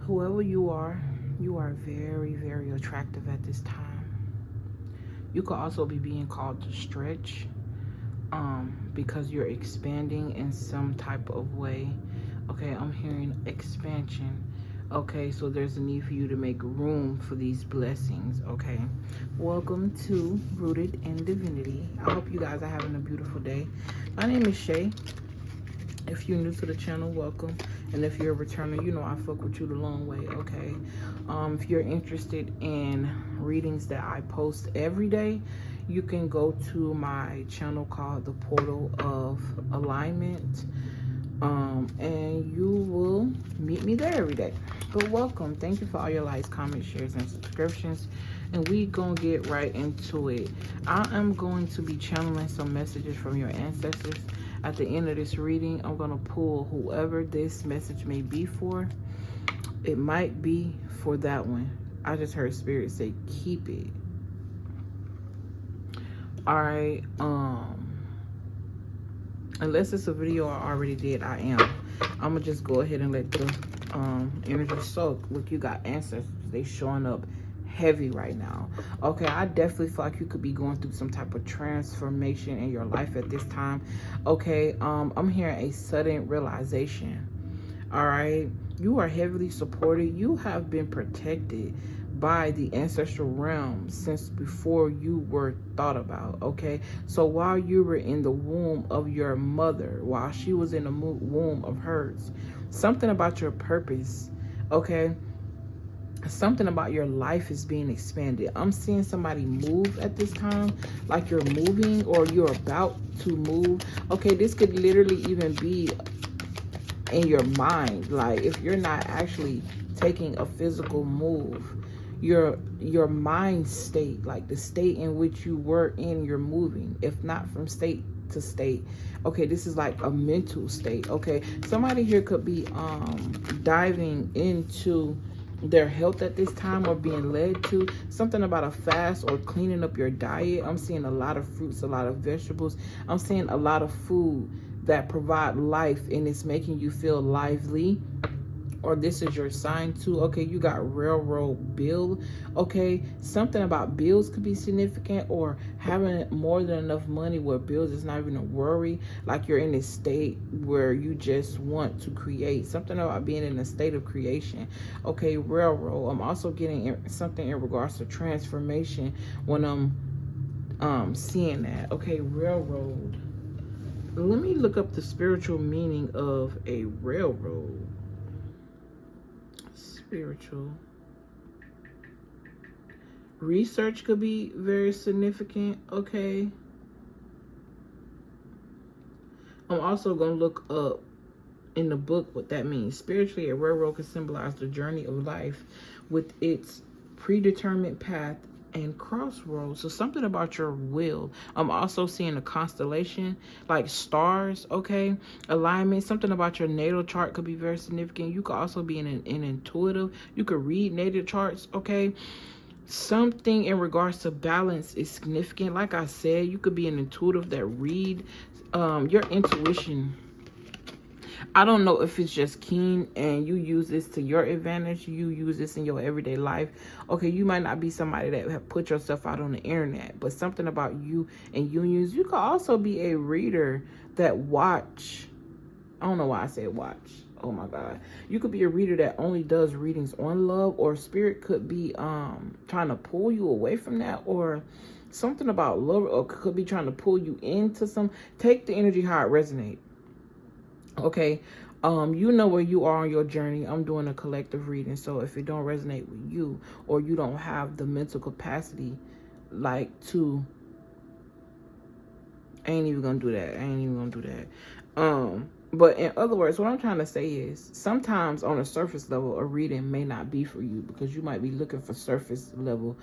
Whoever you are very, very attractive at this time. You could also be being called to stretch because you're expanding in some type of way. Okay, I'm hearing expansion. Okay, so there's a need for you to make room for these blessings. Okay, welcome to Rooted in Divinity. I hope you guys are having a beautiful day. My name is Shay. If you're new to the channel, welcome. And if you're a returner, you know I fuck with you the long way, okay? If you're interested in readings that I post every day, you can go to my channel called The Portal of Alignment. And you will meet me there every day. But welcome. Thank you for all your likes, comments, shares, and subscriptions. And we gonna get right into it. I am going to be channeling some messages from your ancestors. At the end of this reading, I'm gonna pull whoever this message may be for. It might be for that one. I just heard Spirit say, keep it. All right. Unless it's a video I already did, I am. I'm gonna just go ahead and let the energy soak. Look, you got ancestors. They showing up heavy right now. Okay, I definitely feel like you could be going through some type of transformation in your life at this time. Okay, I'm hearing a sudden realization. All right, you are heavily supported. You have been protected by the ancestral realm since before you were thought about. Okay, so while you were in the womb of your mother, while she was in the womb of hers, something about your purpose, okay, something about your life is being expanded. I'm seeing somebody move at this time, like you're moving or you're about to move. Okay, this could literally even be in your mind. Like if you're not actually taking a physical move, your mind state, like the state in which you were in, you're moving, if not from state to state. Okay, this is like a mental state. Okay, somebody here could be diving into their health at this time, or being led to something about a fast or cleaning up your diet. I'm seeing a lot of fruits, a lot of vegetables. I'm seeing a lot of food that provide life, and it's making you feel lively. Or this is your sign too. Okay, you got railroad bill. Okay, something about bills could be significant, or having more than enough money where bills is not even a worry. Like you're in a state where you just want to create. Something about being in a state of creation. Okay, railroad. I'm also getting something in regards to transformation when I'm seeing that. Okay, railroad. Let me look up the spiritual meaning of a railroad. Spiritual research could be very significant. Okay, I'm also gonna look up in the book what that means. Spiritually, a railroad can symbolize the journey of life with its predetermined path and crossroads. So something about your will. I'm also seeing a constellation, like stars. Okay, alignment. Something about your natal chart could be very significant. You could also be an intuitive. You could read natal charts. Okay, something in regards to balance is significant. Like I said, you could be an intuitive that read your intuition. I don't know if it's just keen and you use this to your advantage. You use this in your everyday life. Okay, you might not be somebody that have put yourself out on the internet, but something about you and unions. You could also be a reader that watch. I don't know why I said watch. Oh my God. You could be a reader that only does readings on love, or spirit could be trying to pull you away from that, or something about love, or could be trying to pull you into some. Take the energy how it resonates. Okay, you know where you are on your journey. I'm doing a collective reading, so if it don't resonate with you, or you don't have the mental capacity, like to, I ain't even gonna do that. But in other words, what I'm trying to say is sometimes on a surface level, a reading may not be for you because you might be looking for surface level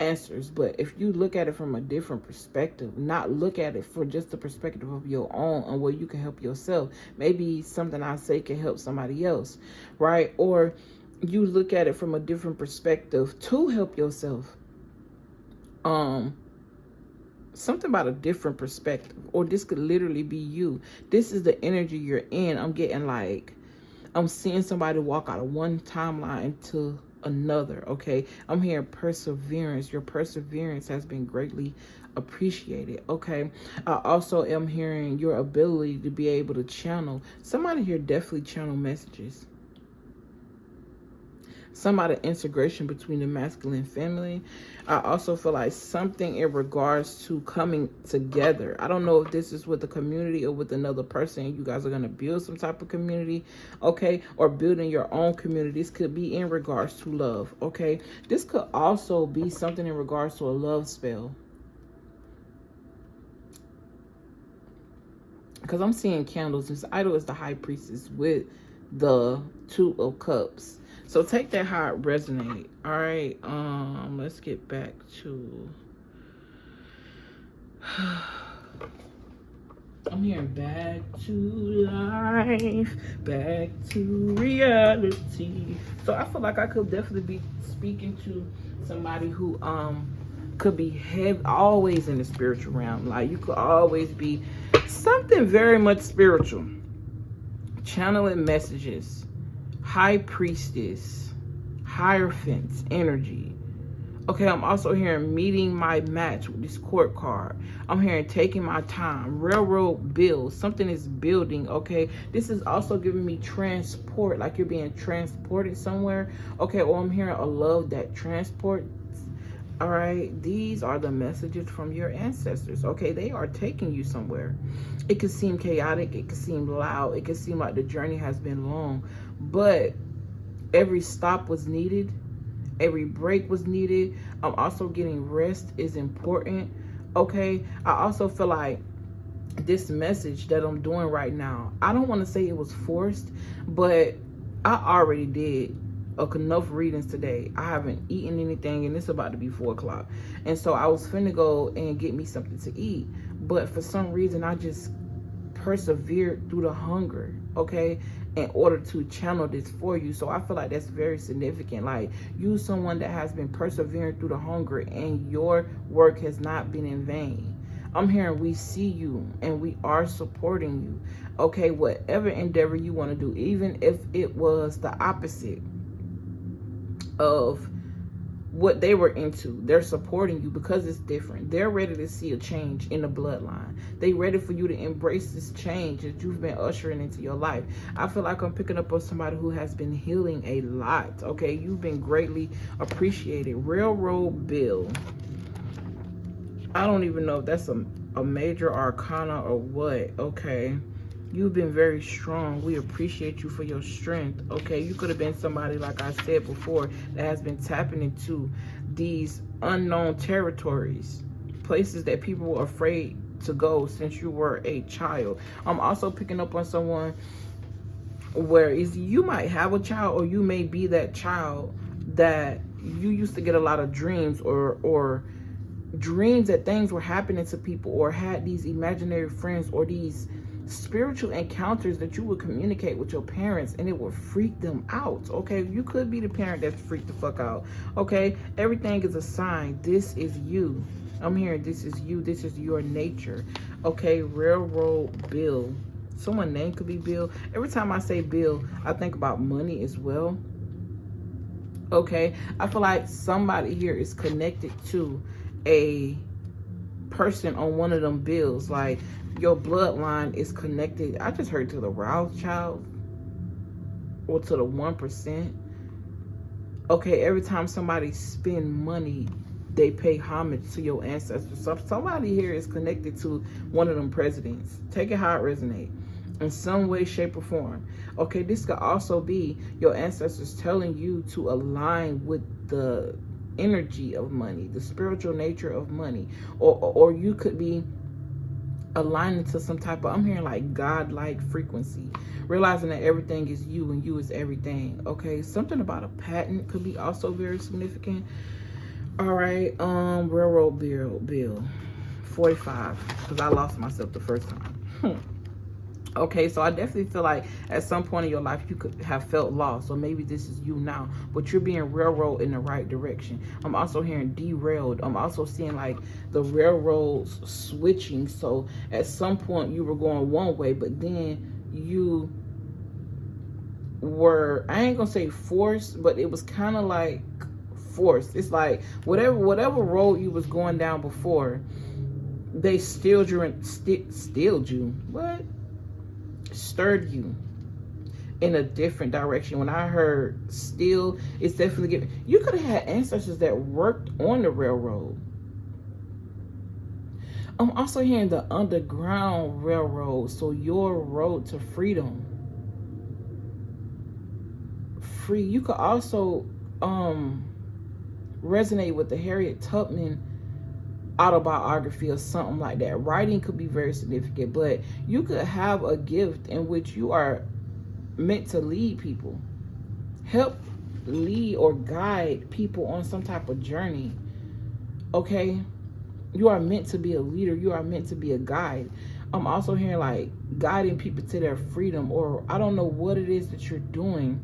answers. But if you look at it from a different perspective, not look at it for just the perspective of your own and where you can help yourself, maybe something I say can help somebody else, right? Or you look at it from a different perspective to help yourself. Something about a different perspective, or this could literally be you. This is the energy you're in. I'm getting like I'm seeing somebody walk out of one timeline into another. Okay, I'm hearing perseverance. Your perseverance has been greatly appreciated. Okay, I also am hearing your ability to be able to channel. Somebody here definitely channel messages. Some out of integration between the masculine family. I also feel like something in regards to coming together. I don't know if this is with the community or with another person. You guys are going to build some type of community, okay? Or building your own community. This could be in regards to love, okay? This could also be something in regards to a love spell. Because I'm seeing candles. This idol is the high priestess with the Two of Cups. So take that how it resonated. All right. Let's get back to I'm hearing back to life, back to reality. So I feel like I could definitely be speaking to somebody who could be always in the spiritual realm. Like you could always be something very much spiritual. Channeling messages. High priestess, Hierophant's energy. Okay, I'm also hearing meeting my match with this court card. I'm hearing taking my time, railroad bills, something is building. Okay, this is also giving me transport, like you're being transported somewhere. Okay, or I'm hearing a love that transports. All right, these are the messages from your ancestors. Okay, they are taking you somewhere. It could seem chaotic, it could seem loud, it could seem like the journey has been long, but every stop was needed, every break was needed. I'm also getting rest is important. Okay, I also feel like this message that I'm doing right now, I don't want to say it was forced, but I already did enough readings today. I haven't eaten anything and it's about to be 4 o'clock, and so I was finna go and get me something to eat, but for some reason I just persevered through the hunger, okay, in order to channel this for you. So I feel like that's very significant. Like, you someone that has been persevering through the hunger and your work has not been in vain. I'm hearing we see you and we are supporting you. Okay, whatever endeavor you want to do, even if it was the opposite of what they were into, they're supporting you because it's different. They're ready to see a change in the bloodline. They ready for you to embrace this change that you've been ushering into your life. I feel like I'm picking up on somebody who has been healing a lot. Okay, you've been greatly appreciated. Railroad bill. I don't even know if that's a major arcana or what. Okay, you've been very strong. We appreciate you for your strength. Okay, you could have been somebody, like I said before, that has been tapping into these unknown territories, places that people were afraid to go since you were a child. I'm also picking up on someone where you might have a child, or you may be that child that you used to get a lot of dreams or dreams that things were happening to people, or had these imaginary friends or these spiritual encounters that you would communicate with your parents and it would freak them out. Okay, you could be the parent that's freaked the fuck out. Okay, everything is a sign. This is you. I'm hearing this is you. This is your nature. Okay, railroad bill. Someone's name could be Bill. Every time I say Bill, I think about money as well. Okay, I feel like somebody here is connected to a person on one of them bills. Like, your bloodline is connected. I just heard to the Rothschild or to the 1%. Okay, every time somebody spend money, they pay homage to your ancestors. So somebody here is connected to one of them presidents. Take it how it resonates in some way, shape, or form. Okay, this could also be your ancestors telling you to align with the energy of money, the spiritual nature of money, or you could be aligning to some type of, I'm hearing like God-like frequency, realizing that everything is you and you is everything. Okay, something about a patent could be also very significant. All right, railroad bill 45, because I lost myself the first time. Okay, so I definitely feel like at some point in your life you could have felt lost, or maybe this is you now, but you're being railroaded in the right direction. I'm also hearing derailed. I'm also seeing like the railroads switching. So at some point you were going one way, but then you were, I ain't gonna say forced, but it was kind of like forced. It's like whatever road you was going down before, they steeled you. What? Stirred you in a different direction. When I heard steel, it's definitely giving. You could have had ancestors that worked on the railroad. I'm also hearing the Underground Railroad, so your road to freedom. Free. You could also resonate with the Harriet Tubman autobiography or something like that. Writing could be very significant, but you could have a gift in which you are meant to lead people, help lead or guide people on some type of journey. Okay, you are meant to be a leader. You are meant to be a guide. I'm also hearing like guiding people to their freedom, or I don't know what it is that you're doing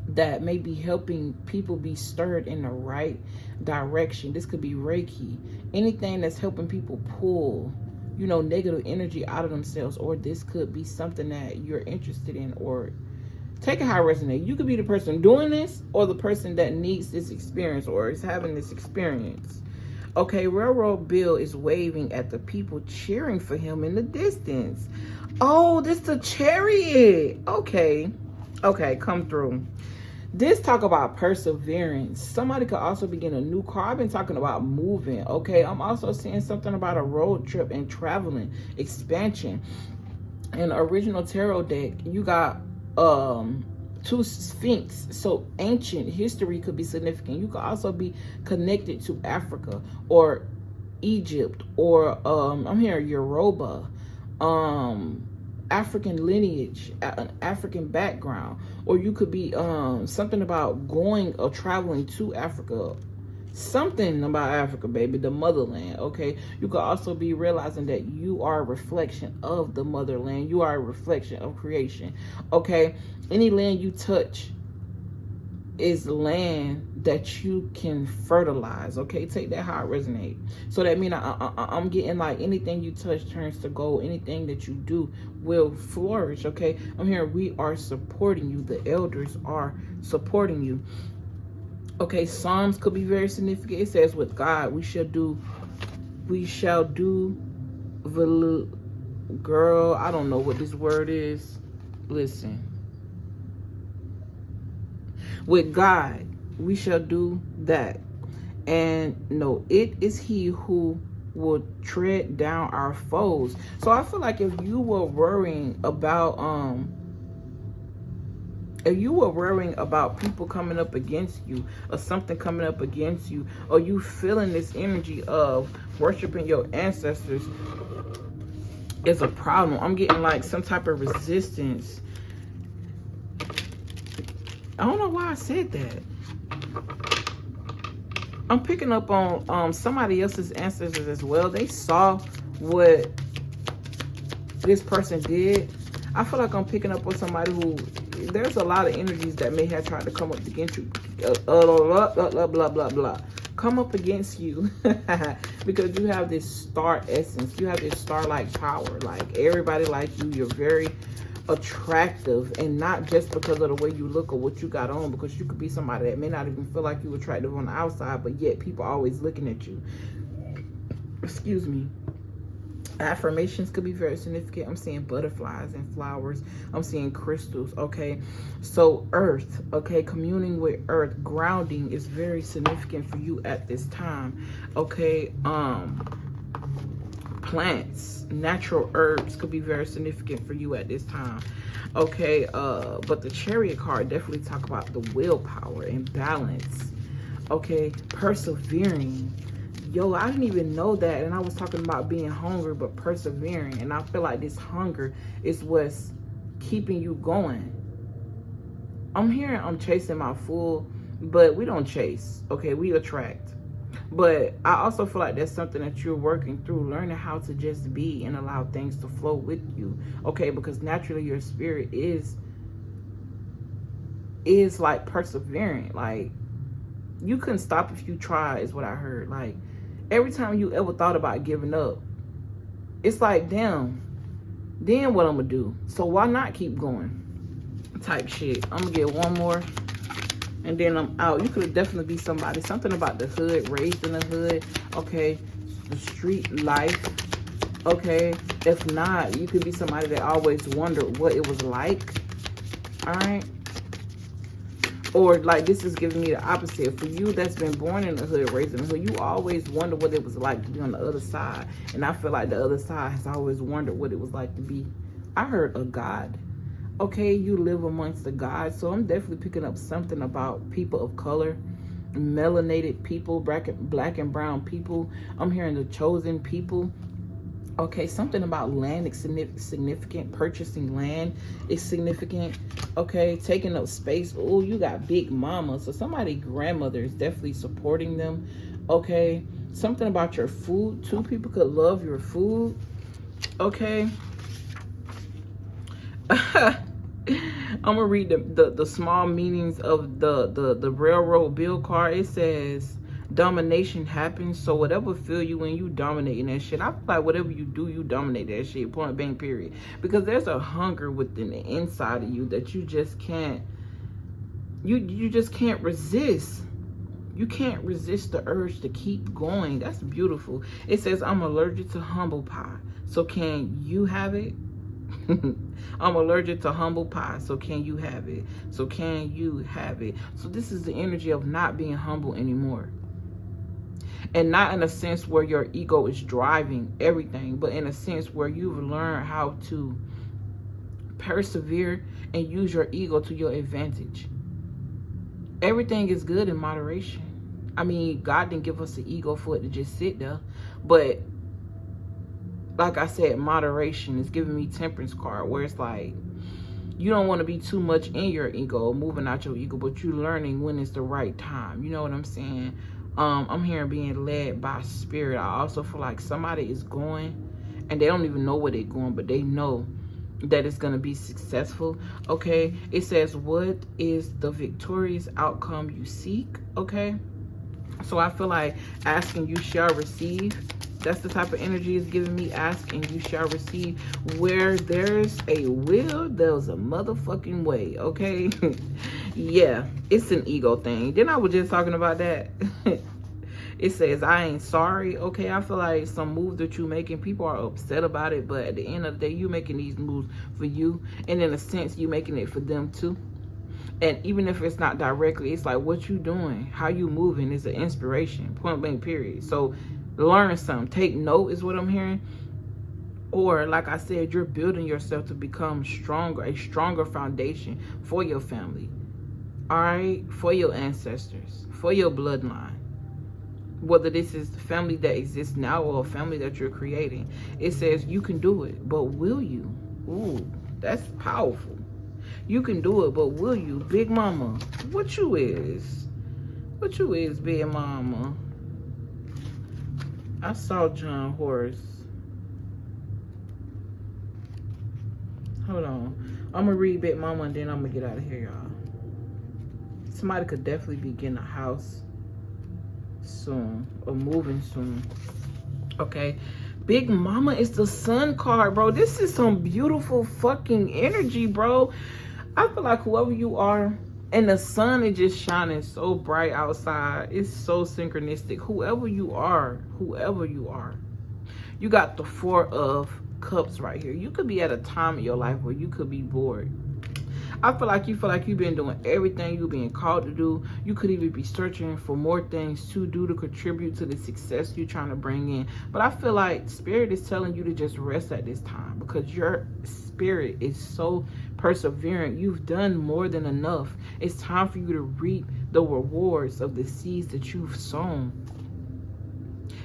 that may be helping people be stirred in the right direction. This could be Reiki, anything that's helping people pull, you know, negative energy out of themselves, or this could be something that you're interested in, or take it how it resonates. You could be the person doing this or the person that needs this experience or is having this experience. Okay, Railroad Bill is waving at the people cheering for him in the distance. Oh, this the Chariot. Okay, come through. This talk about perseverance. Somebody could also begin a new car. I've been talking about moving. Okay, I'm also seeing something about a road trip and traveling, expansion. In the original tarot deck, you got two Sphinx. So ancient history could be significant. You could also be connected to Africa or Egypt, or I'm hearing Yoruba, African lineage, an African background, or you could be something about going or traveling to Africa, something about Africa, baby, the motherland. Okay, you could also be realizing that you are a reflection of the motherland. You are a reflection of creation. Okay, any land you touch is land that you can fertilize. Okay, take that how it resonates. So that means I'm getting like anything you touch turns to gold. Anything that you do will flourish. Okay, I'm here. We are supporting you. The elders are supporting you. Okay, Psalms could be very significant. It says, with God we shall do girl, I don't know what this word is. Listen. With God, we shall do that. And no, it is he who will tread down our foes. So I feel like if you were worrying about people coming up against you, or something coming up against you, or you feeling this energy of worshiping your ancestors, is a problem. I'm getting like some type of resistance. I don't know why I said that. I'm picking up on somebody else's ancestors as well. They saw what this person did. I feel like I'm picking up on somebody who, there's a lot of energies that may have tried to come up against you. Blah, blah, blah, blah, blah. Come up against you because you have this star essence. You have this star-like power. Like, everybody like you. You're very attractive, and not just because of the way you look or what you got on, because you could be somebody that may not even feel like you attractive on the outside, but yet people are always looking at you. Excuse me. Affirmations could be very significant. I'm seeing butterflies and flowers. I'm seeing crystals. Okay, so earth. Okay, communing with earth, grounding is very significant for you at this time. Okay, plants, natural herbs could be very significant for you at this time. Okay, but the Chariot card definitely talk about the willpower and balance. Okay, persevering. Yo, I didn't even know that, and I was talking about being hungry, but persevering, and I feel like this hunger is what's keeping you going. I'm hearing I'm chasing my fool, but we don't chase. Okay, we attract. But I also feel like that's something that you're working through, learning how to just be and allow things to flow with you. Okay, because naturally your spirit is like persevering. Like, you couldn't stop if you try, is what I heard. Like, every time you ever thought about giving up, it's like, damn, then what I'm gonna do? So why not keep going? type shit. I'm gonna get one more and then I'm out. You could definitely be somebody. Something about the hood, raised in the hood. Okay, the street life. Okay, if not, you could be somebody that always wondered what it was like. All right. Or like this is giving me the opposite. For you that's been born in the hood, raised in the hood, you always wonder what it was like to be on the other side. And I feel like the other side has always wondered what it was like to be. I heard a God. Okay, you live amongst the gods. So I'm definitely picking up something about people of color, melanated people, black and brown people. I'm hearing the chosen people. Okay, something about land is significant. Purchasing land is significant. Okay, taking up space. Oh, you got big mama. So somebody grandmother is definitely supporting them. Okay, something about your food. Two people could love your food. Okay. I'm gonna read the small meanings of the railroad bill card. It says domination happens. So whatever feel you when you dominating that shit, I feel like whatever you do, you dominate that shit, point blank period. Because there's a hunger within the inside of you that you just can't, you just can't resist. You can't resist the urge to keep going. That's beautiful. It says I'm allergic to humble pie, so can you have it? I'm allergic to humble pie, so can you have it? So can you have it? So this is the energy of not being humble anymore. And not in a sense where your ego is driving everything, but in a sense where you've learned how to persevere and use your ego to your advantage. Everything is good in moderation. I mean, God didn't give us an ego for it to just sit there. But like I said, moderation is giving me temperance card, where it's like you don't want to be too much in your ego, moving out your ego, but you're learning when it's the right time. You know what I'm saying? I'm hearing being led by spirit. I also feel like somebody is going and they don't even know where they're going, but they know that it's going to be successful. Okay, it says, what is the victorious outcome you seek? Okay, so I feel like asking you shall receive. That's the type of energy it's giving me. Asking you shall receive. Where there's a will, there's a motherfucking way. Okay. Yeah, it's an ego thing. Then I was just talking about that. It says I ain't sorry. Okay, I feel like some moves that you making, people are upset about it, but at the end of the day, you making these moves for you, and in a sense you making it for them too. And even if it's not directly, it's like what you doing, how you moving is an inspiration, point blank period. So learn something, take note is what I'm hearing. Or like I said, you're building yourself to become stronger, a stronger foundation for your family. All right, for your ancestors, for your bloodline. Whether this is the family that exists now or a family that you're creating. It says you can do it, but will you? Ooh, that's powerful. You can do it, but will you? Big mama, what you is? What you is, big mama? I saw John Horse. Hold on. I'm going to read Big Mama and then I'm going to get out of here, y'all. Somebody could definitely be getting a house soon or moving soon. Okay. Big Mama is the sun card, bro. This is some beautiful fucking energy, bro. I feel like whoever you are, and the sun is just shining so bright outside. It's so synchronistic. Whoever you are, you got the Four of Cups right here. You could be at a time in your life where you could be bored. I feel like you've been doing everything you've been called to do. You could even be searching for more things to do to contribute to the success you're trying to bring in. But I feel like Spirit is telling you to just rest at this time because your spirit is so perseverant. You've done more than enough. It's time for you to reap the rewards of the seeds that you've sown.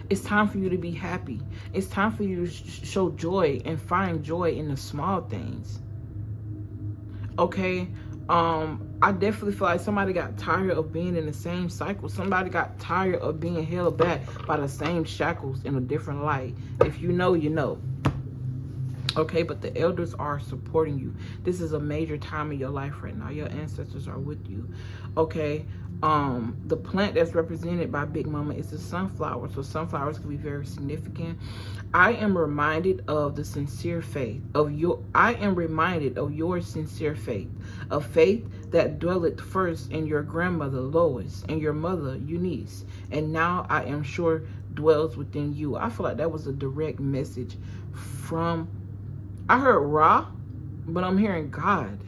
It's time for you to be happy. It's time for you to show joy and find joy in the small things. Okay, I definitely feel like somebody got tired of being in the same cycle. Somebody got tired of being held back by the same shackles in a different light. If you know, you know. Okay, but the elders are supporting you. This is a major time in your life right now. Your ancestors are with you. Okay, The plant that's represented by Big Mama is the sunflower. So sunflowers can be very significant. I am reminded of the sincere faith of your. I am reminded of your sincere faith, a faith that dwelleth first in your grandmother Lois and your mother Eunice, and now I am sure dwells within you. I feel like that was a direct message from. I heard Ra, but I'm hearing God.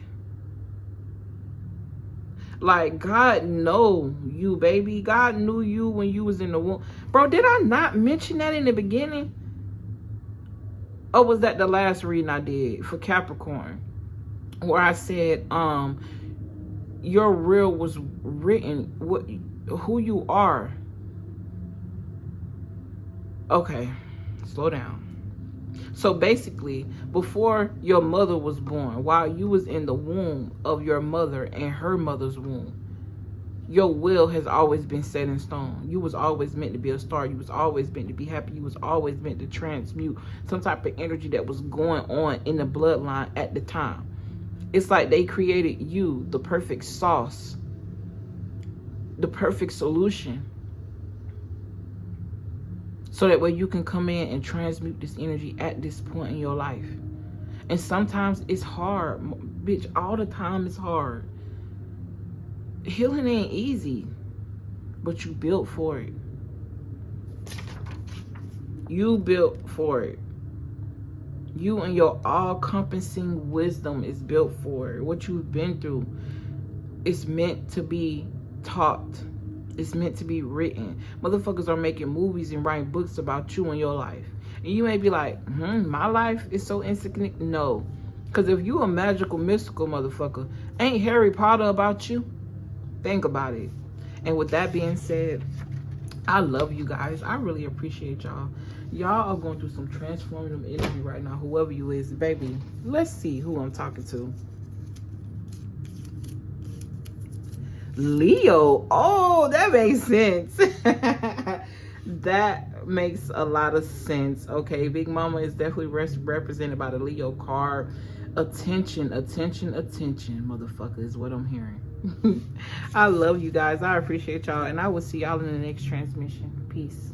Like, God know you, baby. God knew you when you was in the womb. Bro, did I not mention that in the beginning? Or was that the last reading I did for Capricorn? Where I said, your real was written, who you are. Okay, slow down. So basically, before your mother was born, while you was in the womb of your mother and her mother's womb, your will has always been set in stone. You was always meant to be a star. You was always meant to be happy. You was always meant to transmute some type of energy that was going on in the bloodline at the time. It's like they created you, the perfect sauce, the perfect solution, so that way you can come in and transmute this energy at this point in your life. And sometimes it's hard. Bitch, all the time it's hard. Healing ain't easy, but you built for it. You built for it. You and your all-encompassing wisdom is built for it. What you've been through is meant to be taught. It's meant to be written. Motherfuckers are making movies and writing books about you and your life. And you may be like, my life is so insignificant. No. Because if you a magical, mystical motherfucker, ain't Harry Potter about you? Think about it. And with that being said, I love you guys. I really appreciate y'all. Y'all are going through some transformative energy right now. Whoever you is, baby. Let's see who I'm talking to. Leo. Oh, that makes sense. That makes a lot of sense. Okay, Big Mama is definitely represented by the Leo card. Attention, attention, attention, motherfucker, is what I'm hearing. I love you guys. I appreciate y'all, and I will see y'all in the next transmission. Peace.